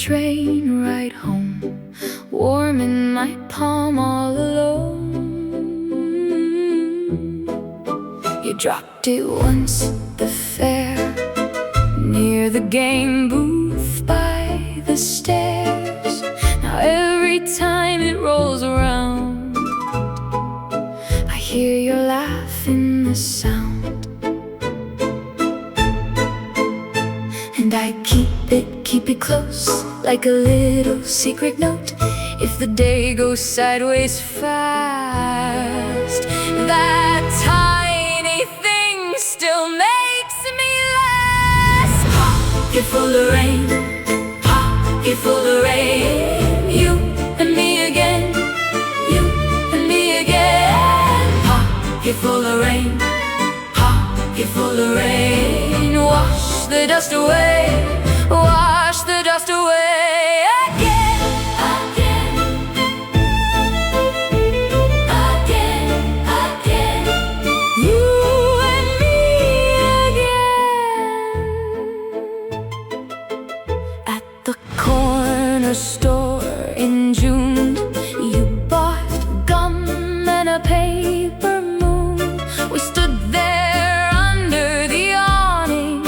train ride home, warm in my palm all alone. You dropped it once at the fair, near the game booth by the stairs. Now every time it rolls around, I hear your laugh in the sound. And I keep it close, like a little secret note. If the day goes sideways fast, that tiny thing still makes me last. Pocket full of rain, pocket full of rain. You and me again, you and me again. Pocket full of rain, pocket full of rain. Wash the dust away, wash the dust away. Again, again, again, again. You and me again. At the corner store in June, you bought gum and a paper moon. We stood there under the awning,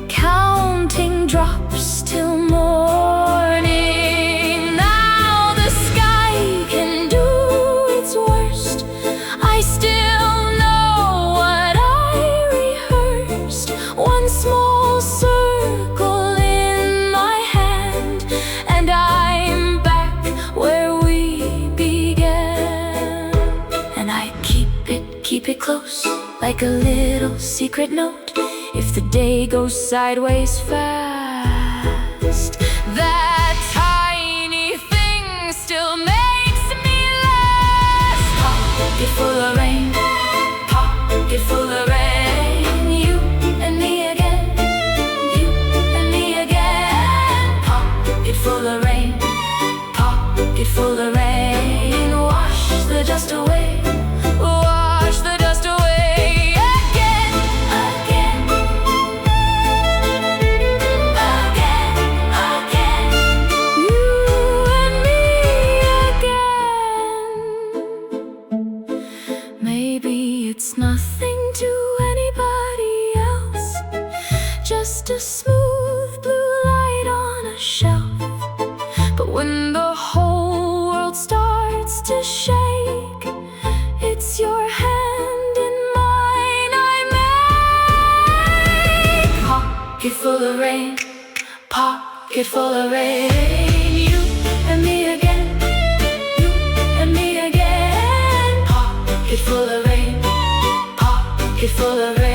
counting drops till morning. Now the sky can do its worst, I still know what I rehearsed. One small circle in my hand, and I'm back where we began. And I keep it close, like a little secret note. If the day goes sideways fast, that tiny thing still makes me last. Pocket full of rain, pocket full of rain. You and me again, you and me again. Pocket full of rain, pocket full of rain. Wash the dust away, wash the dust away. Again, again, again, again. You and me again. Maybe it's nothing to anybody else, just a smooth blue light on a shelf. But when the whole world starts to shake, it's your hand in mine I make. Pocket full of rain, pocket full of rain. You and me again, you and me again. Pocket full of rain, pocket full of rain.